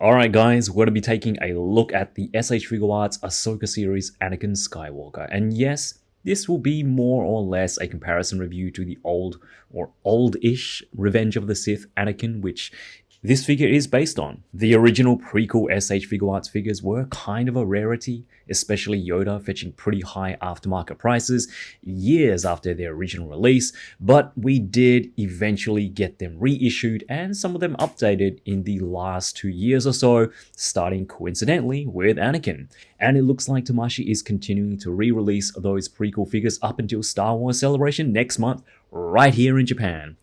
Alright guys, we're going to be taking a look at the S.H.Figuarts Ahsoka series Anakin Skywalker. And yes, this will be more or less a comparison review to the old or old-ish Revenge of the Sith Anakin, which this figure is based on. The original prequel S.H.Figuarts figures were kind of a rarity, especially Yoda fetching pretty high aftermarket prices years after their original release, but we did eventually get them reissued and some of them updated in the last 2 years or so, starting coincidentally with Anakin. And it looks like Tamashii is continuing to re-release those prequel figures up until Star Wars Celebration next month, right here in Japan.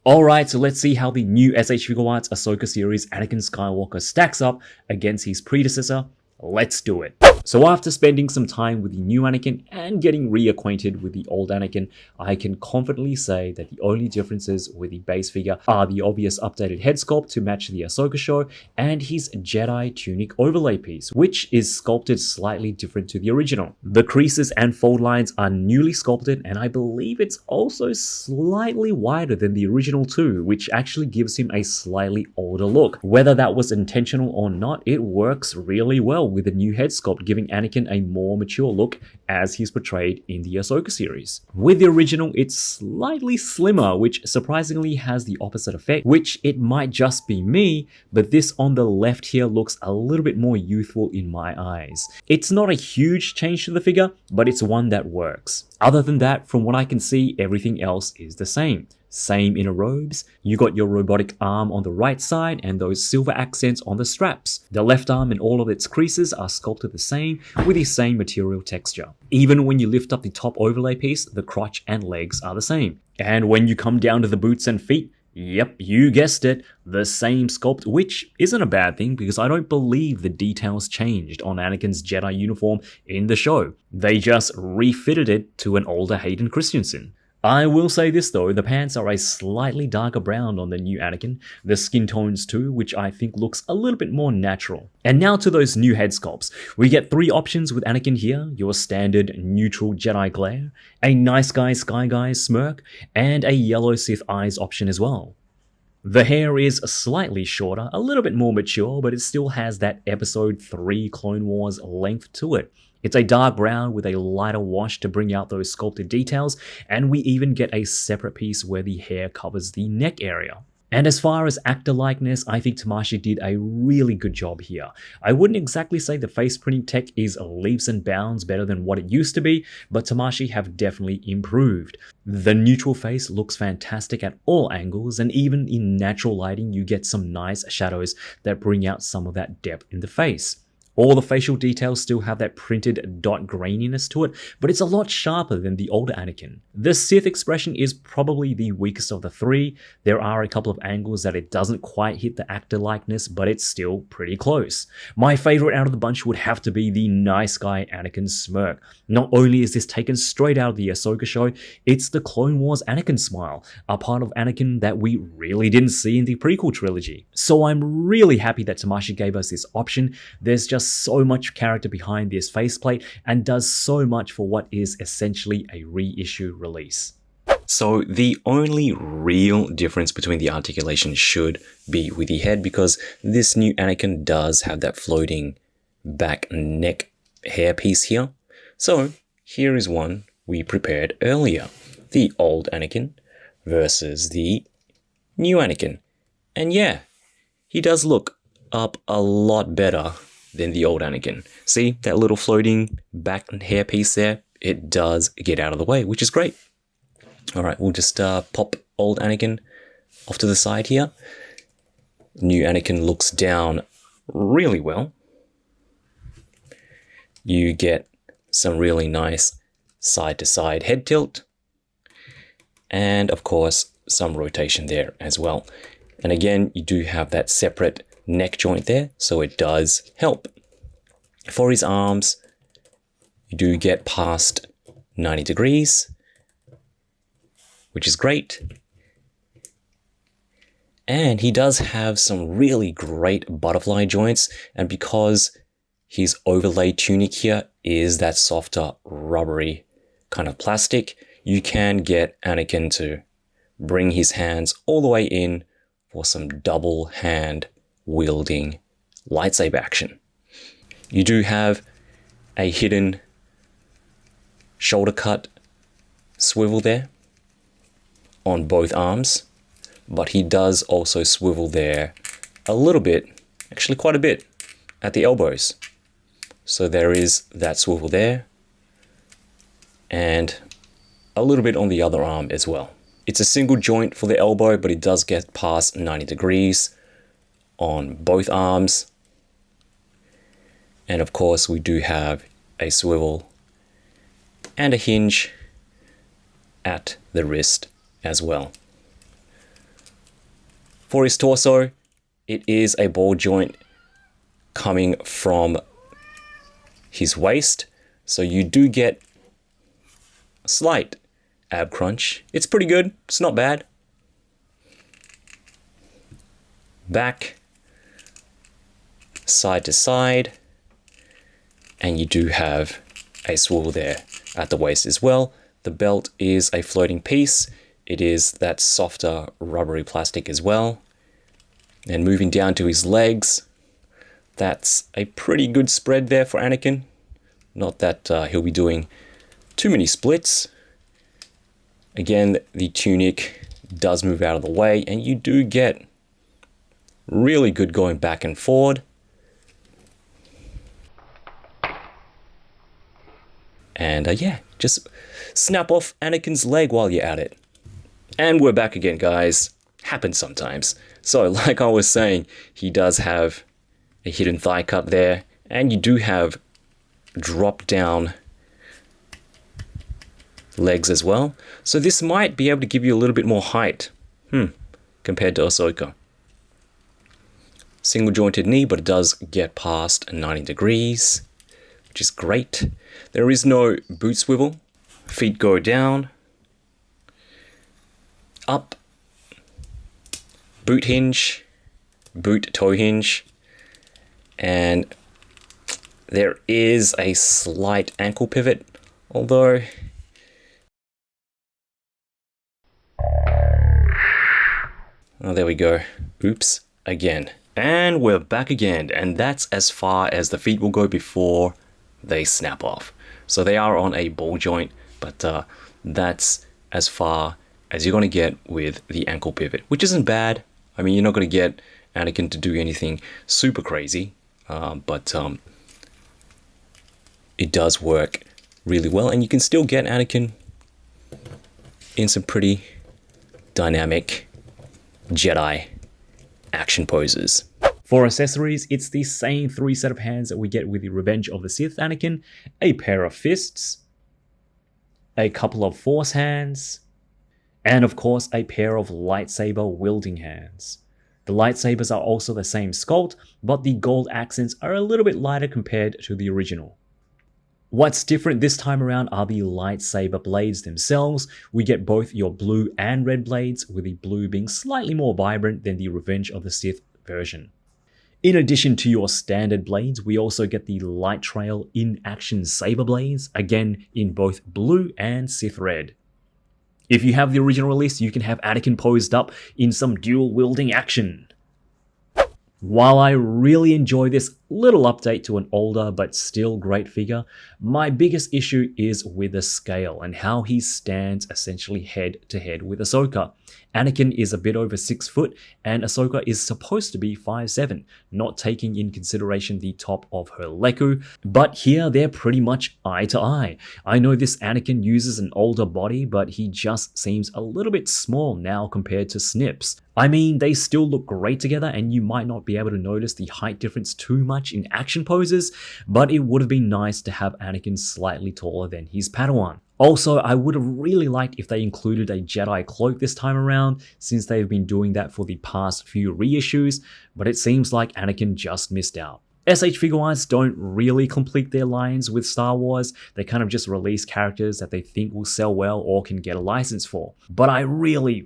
Alright, so let's see how the new S.H.Figuarts Ahsoka series Anakin Skywalker stacks up against his predecessor. Let's do it. So after spending some time with the new Anakin and getting reacquainted with the old Anakin, I can confidently say that the only differences with the base figure are the obvious updated head sculpt to match the Ahsoka show and his Jedi tunic overlay piece, which is sculpted slightly different to the original. The creases and fold lines are newly sculpted, and I believe it's also slightly wider than the original too, which actually gives him a slightly older look. Whether that was intentional or not, it works really well with the new head sculpt, giving Anakin a more mature look as he's portrayed in the Ahsoka series. With the original, it's slightly slimmer, which surprisingly has the opposite effect, which it might just be me, but this on the left here looks a little bit more youthful in my eyes. It's not a huge change to the figure, but it's one that works. Other than that, from what I can see, everything else is the same. Same inner robes, you got your robotic arm on the right side and those silver accents on the straps. The left arm and all of its creases are sculpted the same with the same material texture. Even when you lift up the top overlay piece, the crotch and legs are the same. And when you come down to the boots and feet, yep, you guessed it, the same sculpt, which isn't a bad thing because I don't believe the details changed on Anakin's Jedi uniform in the show. They just refitted it to an older Hayden Christensen. I will say this though, the pants are a slightly darker brown on the new Anakin, the skin tones too, which I think looks a little bit more natural. And now to those new head sculpts. We get 3 options with Anakin here: your standard neutral Jedi glare, a nice guy sky guy smirk, and a yellow Sith eyes option as well. The hair is slightly shorter, a little bit more mature, but it still has that episode 3 Clone Wars length to it. It's a dark brown with a lighter wash to bring out those sculpted details, and we even get a separate piece where the hair covers the neck area. And as far as actor likeness, I think Tamashii did a really good job here. I wouldn't exactly say the face printing tech is leaps and bounds better than what it used to be, but Tamashii have definitely improved. The neutral face looks fantastic at all angles, and even in natural lighting you get some nice shadows that bring out some of that depth in the face. All the facial details still have that printed dot graininess to it, but it's a lot sharper than the older Anakin. The Sith expression is probably the weakest of the 3. There are a couple of angles that it doesn't quite hit the actor likeness, but it's still pretty close. My favorite out of the bunch would have to be the nice guy Anakin smirk. Not only is this taken straight out of the Ahsoka show, it's the Clone Wars Anakin smile, a part of Anakin that we really didn't see in the prequel trilogy. So I'm really happy that Tamashii gave us this option. There's just so much character behind this faceplate and does so much for what is essentially a reissue release. So the only real difference between the articulation should be with the head, because this new Anakin does have that floating back neck hair piece here. So here is one we prepared earlier. The old Anakin versus the new Anakin. And yeah, he does look up a lot better than the old Anakin. See that little floating back hair piece there? It does get out of the way, which is great. Alright, we'll just pop old Anakin off to the side here. New Anakin looks down really well. You get some really nice side-to-side head tilt. And of course, some rotation there as well. And again, you do have that separate neck joint there, so it does help. For his arms, you do get past 90 degrees, which is great. And he does have some really great butterfly joints, and because his overlay tunic here is that softer, rubbery kind of plastic, you can get Anakin to bring his hands all the way in for some double hand wielding lightsaber action. You do have a hidden shoulder cut swivel there on both arms, but he does also swivel there a little bit, actually quite a bit, at the elbows. So there is that swivel there, and a little bit on the other arm as well. It's a single joint for the elbow, but it does get past 90 degrees on both arms. And of course, we do have a swivel and a hinge at the wrist as well. For his torso, it is a ball joint coming from his waist, so you do get a slight ab crunch. It's pretty good, it's not bad. Back, side to side, and you do have a swivel there at the waist as well. The belt is a floating piece. It is that softer rubbery plastic as well. And moving down to his legs, that's a pretty good spread there for Anakin. Not that he'll be doing too many splits. Again, the tunic does move out of the way, and you do get really good going back and forward. And yeah, just snap off Anakin's leg while you're at it. And we're back again, guys. Happens sometimes. So, like I was saying, he does have a hidden thigh cut there, and you do have drop down legs as well. So this might be able to give you a little bit more height compared to Ahsoka. Single jointed knee, but it does get past 90 degrees, which is great. There is no boot swivel. Feet go down, up, boot hinge, boot toe hinge, and there is a slight ankle pivot, although oh, there we go. Oops, again. And we're back again, and that's as far as the feet will go before they snap off. So they are on a ball joint, but that's as far as you're going to get with the ankle pivot, which isn't bad. I mean, you're not going to get Anakin to do anything super crazy, but it does work really well, and you can still get Anakin in some pretty dynamic Jedi action poses. For accessories, it's the same 3 set of hands that we get with the Revenge of the Sith Anakin, a pair of fists, a couple of Force hands, and of course a pair of lightsaber wielding hands. The lightsabers are also the same sculpt, but the gold accents are a little bit lighter compared to the original. What's different this time around are the lightsaber blades themselves. We get both your blue and red blades, with the blue being slightly more vibrant than the Revenge of the Sith version. In addition to your standard blades, we also get the Light Trail in-action saber blades, again in both blue and Sith red. If you have the original release, you can have Anakin posed up in some dual-wielding action. While I really enjoy this little update to an older but still great figure, my biggest issue is with the scale and how he stands essentially head to head with Ahsoka. Anakin is a bit over 6 foot and Ahsoka is supposed to be 5'7", not taking in consideration the top of her leku, but here they're pretty much eye to eye. I know this Anakin uses an older body, but he just seems a little bit small now compared to Snips. I mean, they still look great together and you might not be able to notice the height difference too much in action poses, but it would have been nice to have Anakin slightly taller than his Padawan. Also, I would have really liked if they included a Jedi cloak this time around, since they've been doing that for the past few reissues, but it seems like Anakin just missed out. S.H.Figuarts don't really complete their lines with Star Wars, they kind of just release characters that they think will sell well or can get a license for. But I really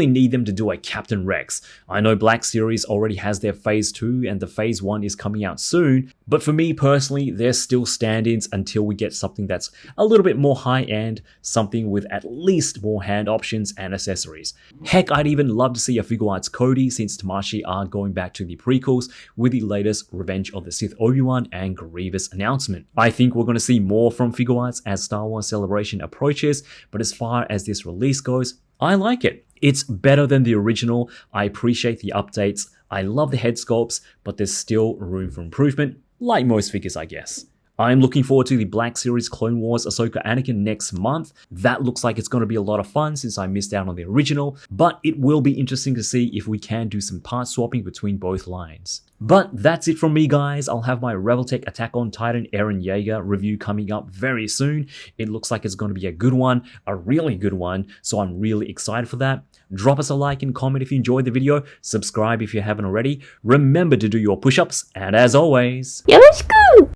need them to do a Captain Rex. I know Black Series already has their Phase 2 and the Phase 1 is coming out soon, but for me personally, they're still stand-ins until we get something that's a little bit more high-end, something with at least more hand options and accessories. Heck, I'd even love to see a Figuarts Cody since Tamashii are going back to the prequels with the latest Revenge of the Sith Obi-Wan and Grievous announcement. I think we're going to see more from Figuarts as Star Wars Celebration approaches, but as far as this release goes, I like it. It's better than the original, I appreciate the updates, I love the head sculpts, but there's still room for improvement, like most figures I guess. I'm looking forward to the Black Series Clone Wars Ahsoka Anakin next month. That looks like it's going to be a lot of fun since I missed out on the original, but it will be interesting to see if we can do some part swapping between both lines. But that's it from me guys, I'll have my Reveltech Attack on Titan Eren Yeager review coming up very soon. It looks like it's going to be a good one, a really good one, so I'm really excited for that. Drop us a like and comment if you enjoyed the video, subscribe if you haven't already, remember to do your push-ups, and as always, よろしく